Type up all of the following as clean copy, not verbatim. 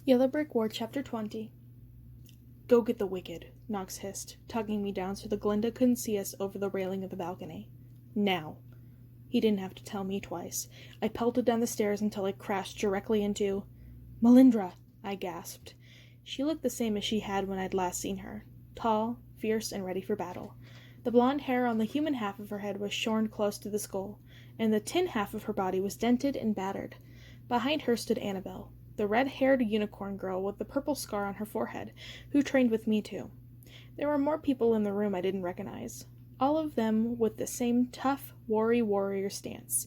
Yellow Brick War, Chapter 20. Go get the wicked, Knox hissed, tugging me down so that Glinda couldn't see us over the railing of the balcony. Now. He didn't have to tell me twice. I pelted down the stairs until I crashed directly into... Melindra! I gasped. She looked the same as she had when I'd last seen her. Tall, fierce, and ready for battle. The blonde hair on the human half of her head was shorn close to the skull, and the tin half of her body was dented and battered. Behind her stood Annabelle, the red-haired unicorn girl with the purple scar on her forehead, who trained with me too. There were more people in the room I didn't recognize, all of them with the same tough, warrior stance.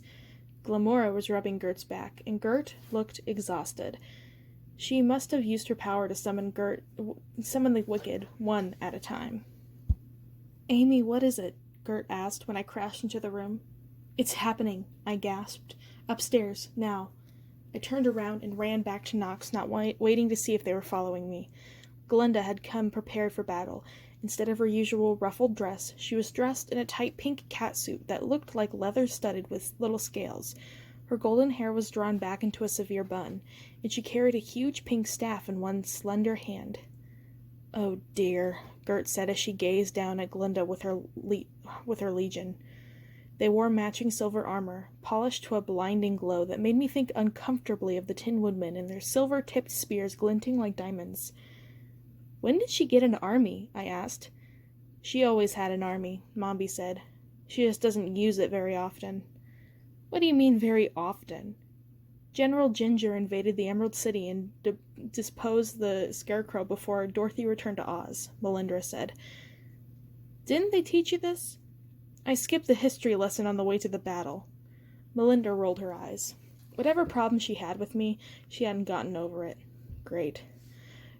Glamora was rubbing Gert's back, and Gert looked exhausted. She must have used her power to summon the wicked, one at a time. Amy, what is it? Gert asked when I crashed into the room. It's happening, I gasped. Upstairs, now. I turned around and ran back to Knox, not waiting to see if they were following me. Glinda had come prepared for battle. Instead of her usual ruffled dress, she was dressed in a tight pink catsuit that looked like leather studded with little scales. Her golden hair was drawn back into a severe bun, and she carried a huge pink staff in one slender hand. Oh dear, Gert said as she gazed down at Glinda with her legion. They wore matching silver armor, polished to a blinding glow that made me think uncomfortably of the Tin Woodmen and their silver-tipped spears glinting like diamonds. When did she get an army? I asked. She always had an army, Mombi said. She just doesn't use it very often. What do you mean, very often? General Ginger invaded the Emerald City and disposed the Scarecrow before Dorothy returned to Oz, Melindra said. Didn't they teach you this? I skipped the history lesson on the way to the battle. Melinda rolled her eyes. Whatever problem she had with me, she hadn't gotten over it. Great.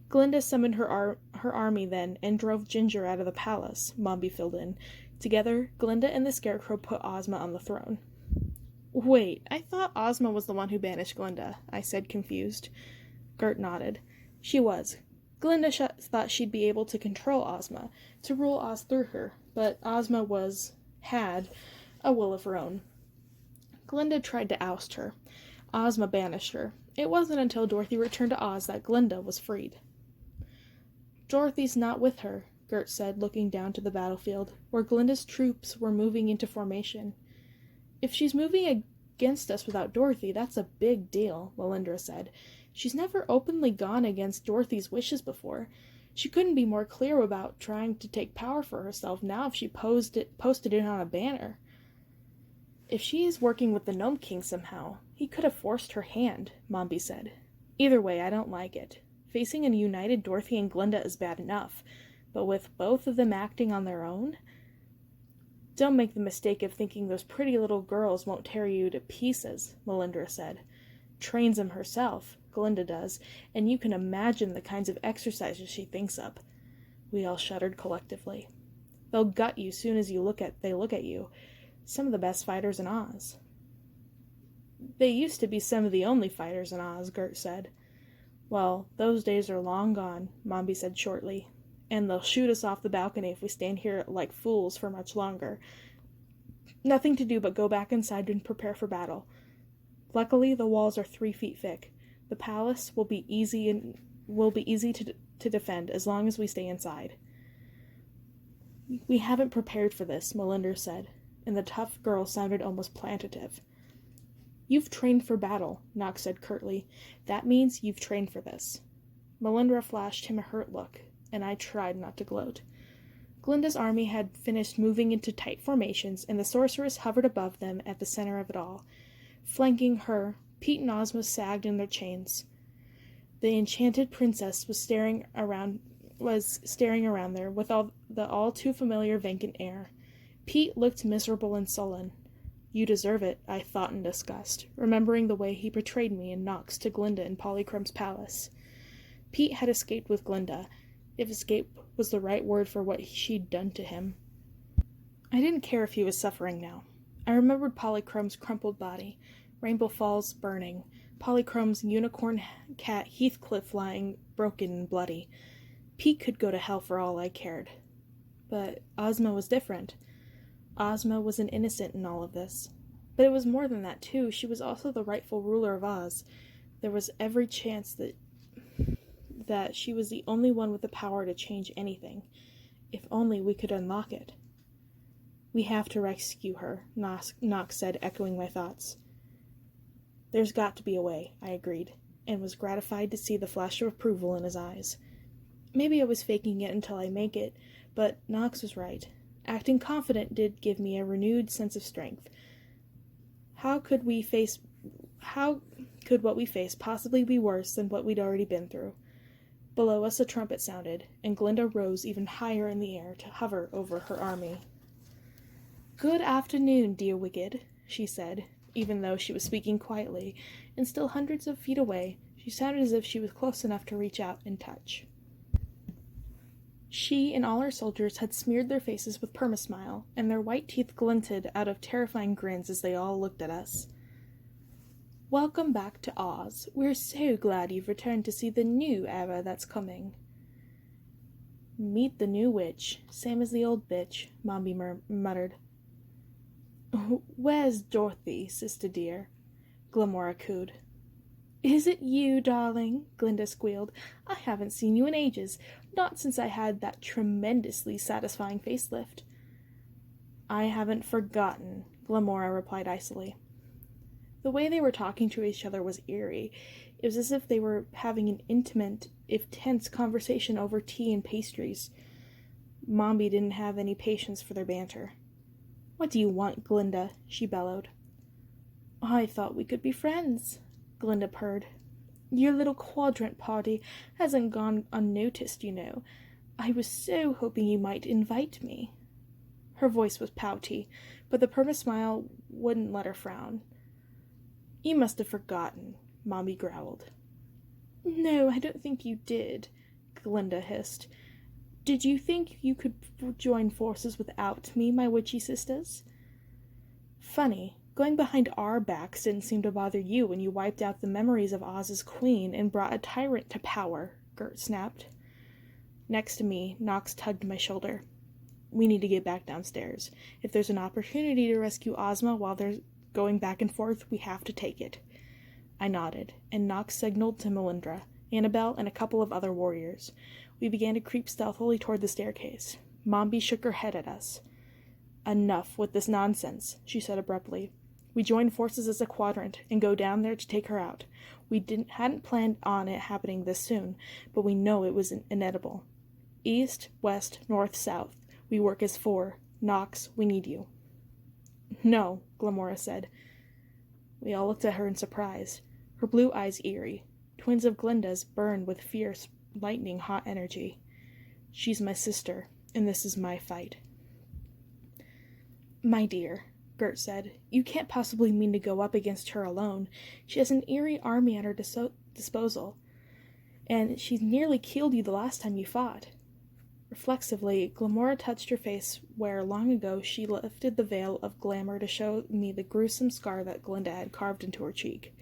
Glinda summoned her army then and drove Ginger out of the palace, Mombi filled in. Together, Glinda and the Scarecrow put Ozma on the throne. Wait, I thought Ozma was the one who banished Glinda, I said, confused. Gert nodded. She was. Glinda thought she'd be able to control Ozma, to rule Oz through her, but Ozma had a will of her own. Glinda tried to oust her. Ozma banished her. It wasn't until Dorothy returned to Oz that Glinda was freed. Dorothy's not with her, Gert said, looking down to the battlefield, where Glinda's troops were moving into formation. If she's moving against us without Dorothy, that's a big deal, Melindra said. She's never openly gone against Dorothy's wishes before. She couldn't be more clear about trying to take power for herself now if she posted it on a banner. If she is working with the Gnome King somehow, he could have forced her hand, Mombi said. Either way, I don't like it. Facing a united Dorothy and Glinda is bad enough, but with both of them acting on their own? Don't make the mistake of thinking those pretty little girls won't tear you to pieces, Melindra said. Trains them herself, Glinda does, and you can imagine the kinds of exercises she thinks up. We all shuddered collectively. They'll gut you soon as they look at you. Some of the best fighters in Oz. They used to be some of the only fighters in Oz, Gert said. Well, those days are long gone, Mombi said shortly, and they'll shoot us off the balcony if we stand here like fools for much longer. Nothing to do but go back inside and prepare for battle. Luckily, the walls are 3 feet thick. The palace will be easy to defend as long as we stay inside. We haven't prepared for this, Melindra said, and the tough girl sounded almost plaintive. You've trained for battle, Knox said curtly. That means you've trained for this. Melindra flashed him a hurt look, and I tried not to gloat. Glinda's army had finished moving into tight formations, and the sorceress hovered above them at the center of it all. Flanking her, Pete and Ozma sagged in their chains. The enchanted princess was staring around there with the all too familiar vacant air. Pete looked miserable and sullen. You deserve it, I thought in disgust, remembering the way he betrayed me and Knox to Glinda in Polychrome's palace. Pete had escaped with Glinda, if escape was the right word for what she'd done to him. I didn't care if he was suffering now. I remembered Polychrome's crumpled body, Rainbow Falls burning, Polychrome's unicorn cat Heathcliff lying broken and bloody. Pete could go to hell for all I cared. But Ozma was different. Ozma was an innocent in all of this. But it was more than that, too. She was also the rightful ruler of Oz. There was every chance that that she was the only one with the power to change anything. If only we could unlock it. We have to rescue her, Nox said, echoing my thoughts. There's got to be a way, I agreed, and was gratified to see the flash of approval in his eyes. Maybe I was faking it until I make it, but Nox was right. Acting confident did give me a renewed sense of strength. How could what we faced possibly be worse than what we'd already been through? Below us a trumpet sounded, and Glinda rose even higher in the air to hover over her army. Good afternoon, dear Wicked, she said, even though she was speaking quietly, and still hundreds of feet away. She sounded as if she was close enough to reach out and touch. She and all her soldiers had smeared their faces with permasmile, and their white teeth glinted out of terrifying grins as they all looked at us. Welcome back to Oz. We're so glad you've returned to see the new era that's coming. Meet the new witch, same as the old bitch, Mombi muttered. Where's Dorothy, sister dear? Glamora cooed. Is it you, darling? Glinda squealed. I haven't seen you in ages, not since I had that tremendously satisfying facelift. I haven't forgotten, Glamora replied icily. The way they were talking to each other was eerie. It was as if they were having an intimate, if tense, conversation over tea and pastries. Mombi didn't have any patience for their banter. What do you want, Glinda? She bellowed. I thought we could be friends, Glinda purred. Your little quadrant party hasn't gone unnoticed, you know. I was so hoping you might invite me. Her voice was pouty, but the perma-smile wouldn't let her frown. You must have forgotten, Mombi growled. No, I don't think you did, Glinda hissed. Did you think you could join forces without me, my witchy sisters? Funny, going behind our backs didn't seem to bother you when you wiped out the memories of Oz's queen and brought a tyrant to power, Gert snapped. Next to me, Nox tugged my shoulder. We need to get back downstairs. If there's an opportunity to rescue Ozma while they're going back and forth, we have to take it. I nodded, and Nox signaled to Melindra, Annabelle, and a couple of other warriors. We began to creep stealthily toward the staircase. Mombi shook her head at us. Enough with this nonsense, she said abruptly. We join forces as a quadrant and go down there to take her out. We hadn't planned on it happening this soon, but we know it was inevitable. East, west, north, south. We work as four. Nox, we need you. No, Glamora said. We all looked at her in surprise. Her blue eyes eerie. Twins of Glinda's burned with fierce, lightning-hot energy. She's my sister, and this is my fight. My dear, Gert said, you can't possibly mean to go up against her alone. She has an eerie army at her disposal, and she's nearly killed you the last time you fought. Reflexively, Glamora touched her face where, long ago, she lifted the veil of glamour to show me the gruesome scar that Glinda had carved into her cheek.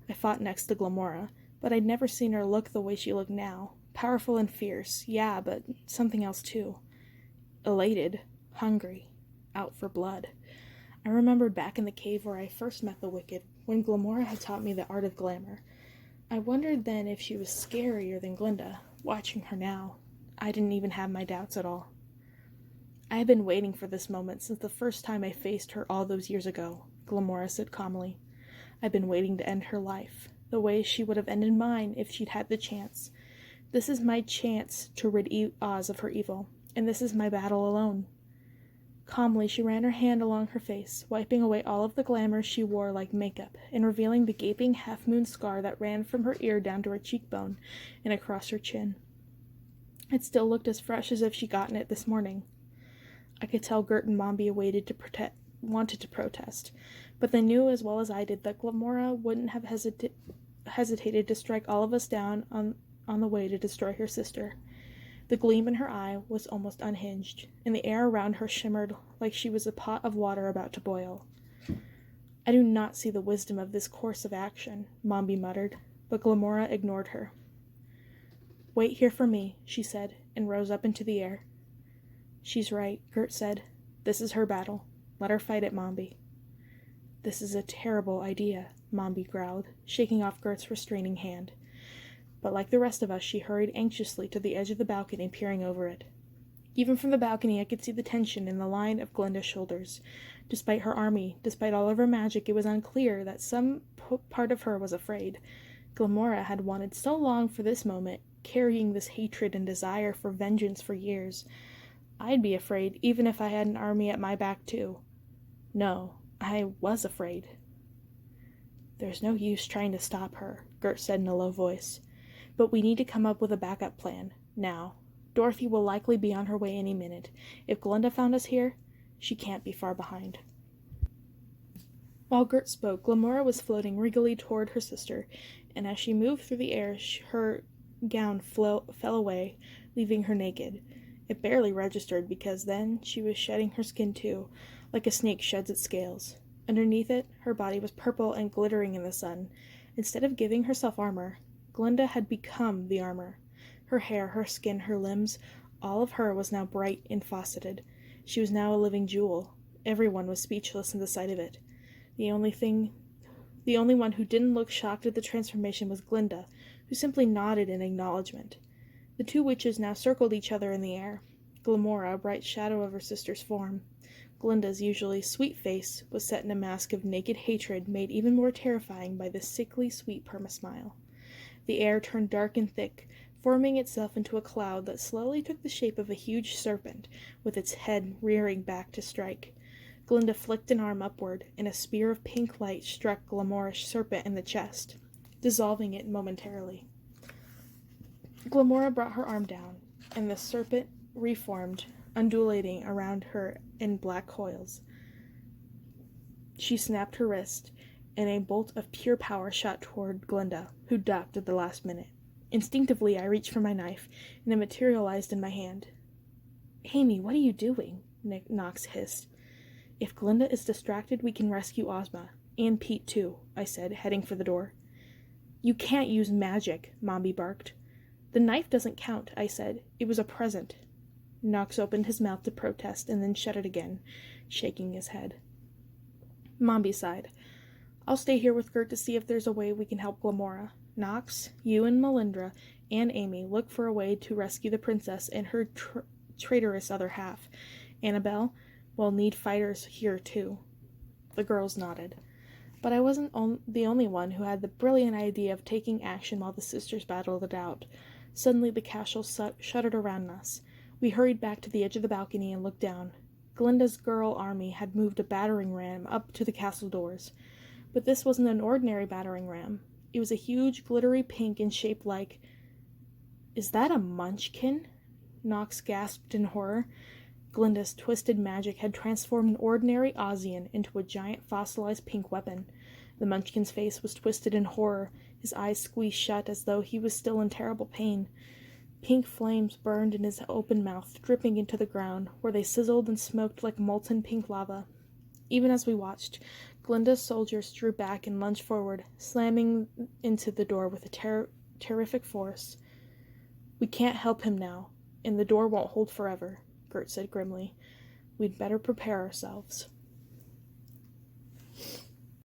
I fought next to Glamora, but I'd never seen her look the way she looked now. Powerful and fierce, yeah, but something else too. Elated, hungry, out for blood. I remembered back in the cave where I first met the Wicked, when Glamora had taught me the art of glamour. I wondered then if she was scarier than Glinda, watching her now. I didn't even have my doubts at all. I had been waiting for this moment since the first time I faced her all those years ago, Glamora said calmly. I'd been waiting to end her life, the way she would have ended mine if she'd had the chance. This is my chance to rid Oz of her evil, and this is my battle alone. Calmly, she ran her hand along her face, wiping away all of the glamour she wore like makeup, and revealing the gaping half-moon scar that ran from her ear down to her cheekbone and across her chin. It still looked as fresh as if she'd gotten it this morning. I could tell Gert and Mombi wanted to protest, but they knew as well as I did that Glamora wouldn't have hesitated to strike all of us down on the way to destroy her sister. The gleam in her eye was almost unhinged, and the air around her shimmered like she was a pot of water about to boil. I do not see the wisdom of this course of action, Mombi muttered, but Glamora ignored her. Wait here for me, she said, and rose up into the air. She's right, Gert said. This is her battle. Let her fight it, Mombi. This is a terrible idea, Mombi growled, shaking off Gert's restraining hand. But like the rest of us, she hurried anxiously to the edge of the balcony, peering over it. Even from the balcony, I could see the tension in the line of Glinda's shoulders. Despite her army, despite all of her magic, it was unclear that some part of her was afraid. Glamora had wanted so long for this moment, carrying this hatred and desire for vengeance for years. I'd be afraid, even if I had an army at my back, too. No, I was afraid. There's no use trying to stop her, Gert said in a low voice. But we need to come up with a backup plan, now. Dorothy will likely be on her way any minute. If Glinda found us here, she can't be far behind. While Gert spoke, Glamora was floating regally toward her sister, and as she moved through the air, her gown fell away, leaving her naked. It barely registered, because then she was shedding her skin too, like a snake sheds its scales. Underneath it, her body was purple and glittering in the sun. Instead of giving herself armor, Glinda had become the armor. Her hair, her skin, her limbs, all of her was now bright and faceted. She was now a living jewel. Everyone was speechless in the sight of it. The only one who didn't look shocked at the transformation was Glinda, who simply nodded in acknowledgement. The two witches now circled each other in the air. Glamora, a bright shadow of her sister's form. Glinda's usually sweet face was set in a mask of naked hatred made even more terrifying by the sickly sweet perma-smile. The air turned dark and thick, forming itself into a cloud that slowly took the shape of a huge serpent, with its head rearing back to strike. Glinda flicked an arm upward, and a spear of pink light struck Glamora's serpent in the chest, dissolving it momentarily. Glamora brought her arm down, and the serpent reformed, undulating around her in black coils. She snapped her wrist, and a bolt of pure power shot toward Glinda, who ducked at the last minute. Instinctively, I reached for my knife, and it materialized in my hand. "Amy, what are you doing?" Nox hissed. "If Glinda is distracted, we can rescue Ozma. And Pete, too," I said, heading for the door. "You can't use magic," Mombi barked. "The knife doesn't count," I said. "It was a present." Nox opened his mouth to protest, and then shut it again, shaking his head. Mombi sighed. "I'll stay here with Gert to see if there's a way we can help Glamora. Nox, you and Melindra and Amy look for a way to rescue the princess and her traitorous other half. Annabelle, we'll need fighters here too." The girls nodded. But I wasn't the only one who had the brilliant idea of taking action while the sisters battled it out. Suddenly the castle shuddered around us. We hurried back to the edge of the balcony and looked down. Glinda's girl army had moved a battering ram up to the castle doors. But this wasn't an ordinary battering ram. It was a huge, glittery pink and shaped like... "Is that a munchkin?" Nox gasped in horror. Glinda's twisted magic had transformed an ordinary Ozian into a giant fossilized pink weapon. The munchkin's face was twisted in horror, his eyes squeezed shut as though he was still in terrible pain. Pink flames burned in his open mouth, dripping into the ground, where they sizzled and smoked like molten pink lava. Even as we watched, Glinda's soldiers drew back and lunged forward, slamming into the door with a terrific force. "We can't help him now, and the door won't hold forever," Gert said grimly. "We'd better prepare ourselves."